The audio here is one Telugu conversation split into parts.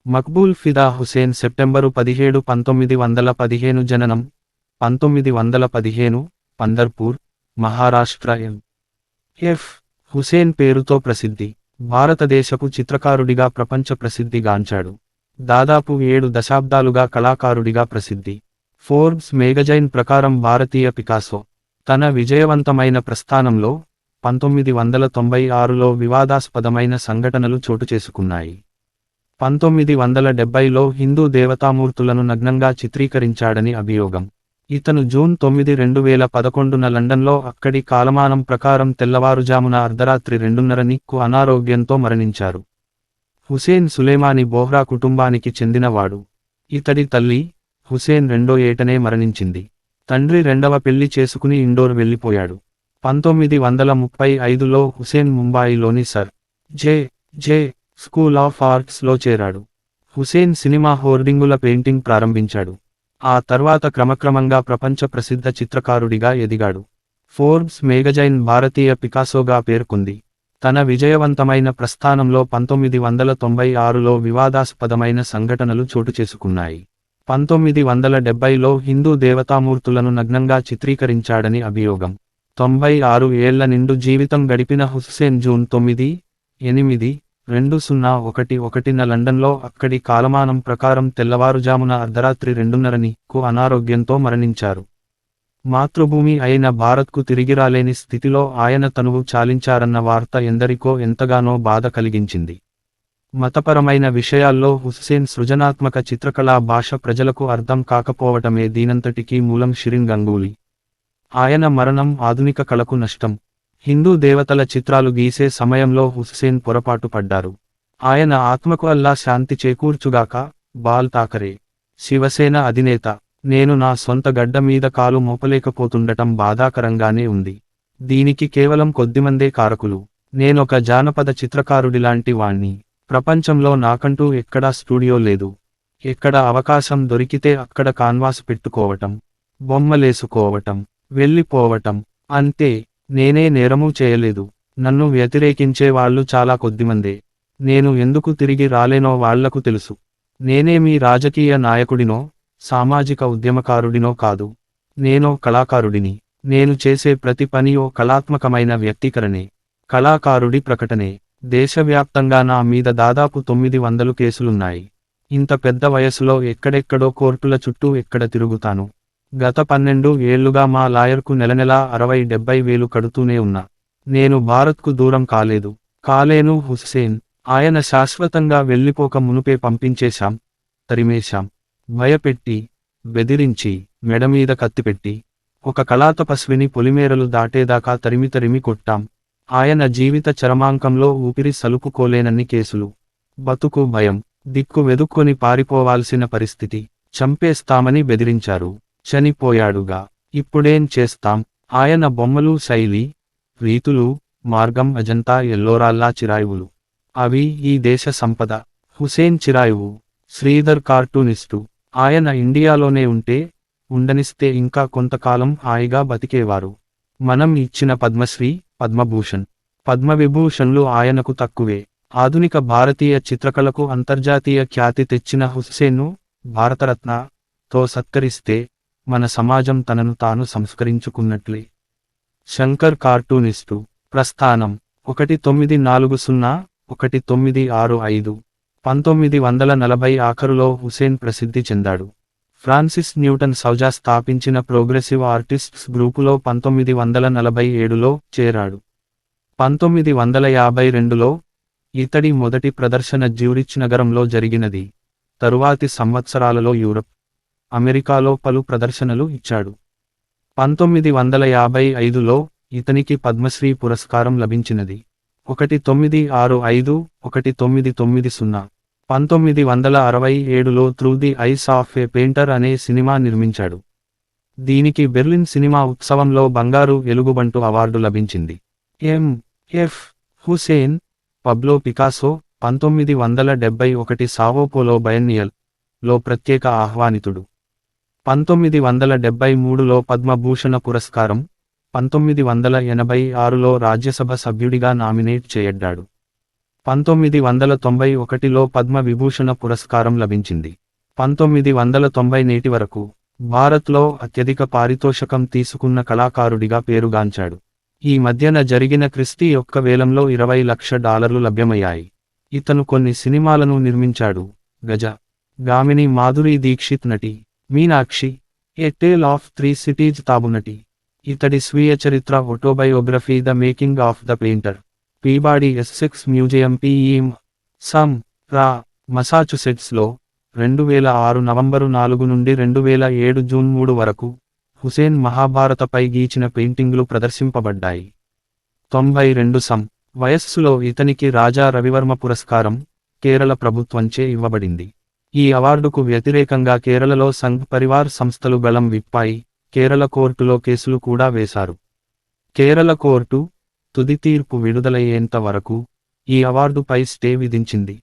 మక్బూల్ ఫిదా హుసేన్ సెప్టెంబరు 17, 1915 జననం 1915 పందర్పూర్, మహారాష్ట్ర. ఎఫ్. హుసేన్ పేరుతో ప్రసిద్ధి. భారతదేశపు చిత్రకారుడిగా ప్రపంచ ప్రసిద్ధి గాంచాడు. దాదాపు 7 దశాబ్దాలుగా కళాకారుడిగా ప్రసిద్ధి. ఫోర్బ్స్ మేగజైన్ ప్రకారం భారతీయ పికాసో తన విజయవంతమైన ప్రస్థానంలో 1996లో వివాదాస్పదమైన సంఘటనలు చోటుచేసుకున్నాయి. 1970లో హిందూ దేవతామూర్తులను నగ్నంగా చిత్రీకరించాడని అభియోగం. ఇతను జూన్ 9, 2011న లండన్లో అక్కడి కాలమానం ప్రకారం తెల్లవారుజామున అర్ధరాత్రి 2:30కు అనారోగ్యంతో మరణించారు. హుసేన్ సులేమాని బోహ్రా కుటుంబానికి చెందినవాడు. ఇతడి తల్లి, హుసేన్ రెండో ఏటనే మరణించింది. తండ్రి రెండవ పెళ్లి చేసుకుని ఇండోర్ వెళ్లిపోయాడు. 1935లో హుసేన్ ముంబాయిలోని సర్ జె స్కూల్ ఆఫ్ ఆర్ట్స్లో చేరాడు. హుసేన్ సినిమా హోర్డింగుల పెయింటింగ్ ప్రారంభించాడు. ఆ తర్వాత క్రమక్రమంగా ప్రపంచ ప్రసిద్ధ చిత్రకారుడిగా ఎదిగాడు. ఫోర్బ్స్ మేగజైన్ భారతీయ పికాసోగా పేర్కొంది. తన విజయవంతమైన ప్రస్థానంలో 1996లో వివాదాస్పదమైన సంఘటనలు చోటుచేసుకున్నాయి. 1970లో హిందూ దేవతామూర్తులను నగ్నంగా చిత్రీకరించాడని అభియోగం. 96 ఏళ్ల నిండు జీవితం గడిపిన హుస్సేన్ జూన్ 9, 8, 2011న లండన్లో అక్కడి కాలమానం ప్రకారం తెల్లవారుజామున అర్ధరాత్రి 2:30కు అనారోగ్యంతో మరణించారు. మాతృభూమి అయిన భారత్కు తిరిగిరాలేని స్థితిలో ఆయన తనువు చాలించారన్న వార్త ఎందరికో ఎంతగానో బాధ కలిగించింది. మతపరమైన విషయాల్లో హుస్సేన్ సృజనాత్మక చిత్రకళా భాష ప్రజలకు అర్థం కాకపోవటమే దీనంతటికీ మూలం. షిరిన్ గంగూలీ. ఆయన మరణం ఆధునిక కళకు నష్టం. హిందూ దేవతల చిత్రాలు గీసే సమయంలో హుస్సేన్ పొరపాటు పడ్డారు. ఆయన ఆత్మకు అల్లా శాంతి చేకూర్చుగాక. బాల్ ఠాకరే, శివసేన అధినేత. నేను నా సొంత గడ్డ మీద కాలు మోపలేకపోతుండటం బాధాకరంగానే ఉంది. దీనికి కేవలం కొద్దిమందే కారకులు. నేనొక జానపద చిత్రకారుడిలాంటి వాణ్ణి. ప్రపంచంలో నాకంటూ ఎక్కడా స్టూడియో లేదు. ఎక్కడ అవకాశం దొరికితే అక్కడ కాన్వాస్ పెట్టుకోవటం, బొమ్మలేసుకోవటం, వెళ్ళిపోవటం, అంతే. నేనే నేరమూ చేయలేదు. నన్ను వ్యతిరేకించే వాళ్ళు చాలా కొద్దిమందే. నేను ఎందుకు తిరిగి రాలేనో వాళ్లకు తెలుసు. నేనేమీ రాజకీయ నాయకుడినో, సామాజిక ఉద్యమకారుడినో కాదు. నేనో కళాకారుడిని. నేను చేసే ప్రతి పని ఓ కళాత్మకమైన వ్యక్తీకరణే, కళాకారుడి ప్రకటనే. దేశవ్యాప్తంగా నా మీద దాదాపు 900 కేసులున్నాయి. ఇంత పెద్ద వయసులో ఎక్కడెక్కడో కోర్టుల చుట్టూ ఎక్కడ తిరుగుతాను. గత 12 ఏళ్లుగా మా లాయర్కు నెలనెలా 60-70 వేలు కడుతూనే ఉన్నా. నేను భారత్కు దూరం కాలేను. హుస్సేన్. ఆయన శాశ్వతంగా వెళ్ళిపోక మునుపే పంపించేశాం, తరిమేశాం. భయపెట్టి, బెదిరించి, మెడమీద కత్తిపెట్టి, ఒక కళాతపస్విని పొలిమేరలు దాటేదాకా తరిమి కొట్టాం. ఆయన జీవిత చరమాంకంలో ఊపిరి సలుపుకోలేనన్ని కేసులు. బతుకు భయం, దిక్కు వెదుక్కొని పారిపోవాల్సిన పరిస్థితి. చంపేస్తామని బెదిరించారు. చనిపోయాడుగా. ఇప్పుడేం చేస్తాం. ఆయన బొమ్మలు శైలి, రీతులు, మార్గం అజంతా ఎల్లోరాల్లా చిరాయువులు. అవి ఈ దేశ సంపద. హుసేన్ చిరాయువు. శ్రీధర్ కార్టూనిస్టు. ఆయన ఇండియాలోనే ఉండనిస్తే ఇంకా కొంతకాలం హాయిగా బతికేవారు. మనం ఇచ్చిన పద్మశ్రీ, పద్మభూషణ్, పద్మవిభూషణ్లు ఆయనకు తక్కువే. ఆధునిక భారతీయ చిత్రకళకు అంతర్జాతీయ ఖ్యాతి తెచ్చిన హుస్సేన్ను భారతరత్నతో సత్కరిస్తే మన సమాజం తనను తాను సంస్కరించుకున్నట్లే. శంకర్ కార్టూనిస్టు. ప్రస్థానం 1940, 1965. 1940 ఆఖరులో హుసేన్ ప్రసిద్ధి చెందాడు. ఫ్రాన్సిస్ న్యూటన్ సౌజా స్థాపించిన ప్రోగ్రెసివ్ ఆర్టిస్ట్స్ గ్రూపులో 1947లో చేరాడు. 1952లో ఇతడి మొదటి ప్రదర్శన జ్యూరిచ్ నగరంలో జరిగినది. తరువాతి సంవత్సరాలలో యూరప్, అమెరికాలో పలు ప్రదర్శనలు ఇచ్చాడు. 1955లో ఇతనికి పద్మశ్రీ పురస్కారం లభించినది. 1965, 1990. 1967లో through the eyes of a painter అనే సినిమా నిర్మించాడు. దీనికి బెర్లిన్ సినిమా ఉత్సవంలో బంగారు ఎలుగుబంటు అవార్డు లభించింది. F. Husain. Pablo Picasso. 1971 Sao Paulo biennale లో ప్రత్యేక ఆహ్వానితుడు. 1973లో పద్మభూషణ పురస్కారం, 1986లో రాజ్యసభ సభ్యుడిగా నామినేట్ చేయడ్డాడు. 1991లో పద్మ విభూషణ పురస్కారం లభించింది. 1990 నేటి వరకు భారత్లో అత్యధిక పారితోషకం తీసుకున్న కళాకారుడిగా పేరుగాంచాడు. ఈ మధ్యన జరిగిన క్రిస్టీ యొక్క వేలంలో $20 లక్షలు లభ్యమయ్యాయి. ఇతను కొన్ని సినిమాలను నిర్మించాడు. గజ, గామిని మాధురీ దీక్షిత్ నటి, Meenakshi, a tale of three cities తాబునటి. ఇతడి స్వీయ చరిత్ర autobiography the making of the painter. Peabody Essex museum PEM, సమ్, రా, మసాచుసెట్స్లో 2006 నవంబరు 4 నుండి 2007 జూన్ 3 వరకు హుసేన్ మహాభారతపై గీచిన పెయింటింగ్లు ప్రదర్శింపబడ్డాయి. 92 సం వయస్సులో ఇతనికి రాజా రవివర్మ పురస్కారం కేరళ ప్రభుత్వంచే ఇవ్వబడింది. ఈ అవార్డుకు వ్యతిరేకంగా కేరళలో సంఘ్ పరివార్ సంస్థలు గళం విప్పాయి. కేరళ కోర్టులో కేసులు కూడా వేశారు. కేరళ కోర్టు తుది తీర్పు విడుదలయ్యేంత వరకు ఈ అవార్డుపై స్టే విధించింది.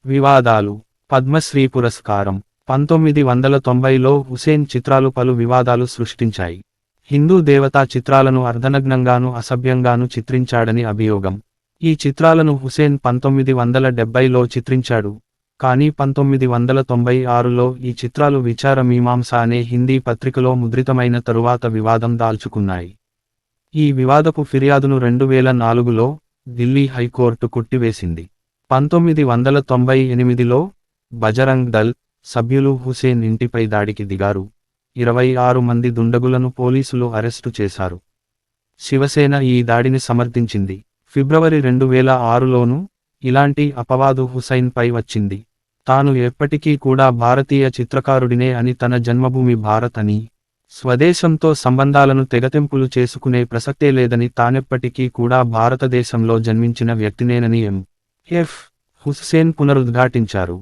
వివాదాలు. పద్మశ్రీ పురస్కారం. 1990లో హుసేన్ చిత్రాలు పలు వివాదాలు సృష్టించాయి. హిందూ దేవతా చిత్రాలను అర్ధనగ్నంగాను అసభ్యంగాను చిత్రించాడని అభియోగం. ఈ చిత్రాలను హుసేన్ 1970లో చిత్రించాడు, కానీ 1996లో ఈ చిత్రాలు విచార మీమాంస అనే హిందీ పత్రికలో ముద్రితమైన తరువాత వివాదం దాల్చుకున్నాయి. ఈ వివాదపు ఫిర్యాదును 2004లో ఢిల్లీ హైకోర్టు కొట్టివేసింది. 1998లో బజరంగ్ దళ్ సభ్యులు హుసేన్ ఇంటిపై దాడికి దిగారు. 26 మంది దుండగులను పోలీసులు అరెస్టు చేశారు. శివసేన ఈ దాడిని సమర్థించింది. ఫిబ్రవరి 2006లోనూ ఇలాంటి అపవాదు హుసైన్పై వచ్చింది. తాను ఎప్పటికీ కూడా భారతీయ చిత్రకారుడినే అని, తన జన్మభూమి భారత్ అని, స్వదేశంతో సంబంధాలను తెగతెంపులు చేసుకునే ప్రసక్తే లేదని, తానెప్పటికీ కూడా భారతదేశంలో జన్మించిన వ్యక్తినేనని ఎం.ఎఫ్. హుస్సేన్ పునరుద్ఘాటించారు.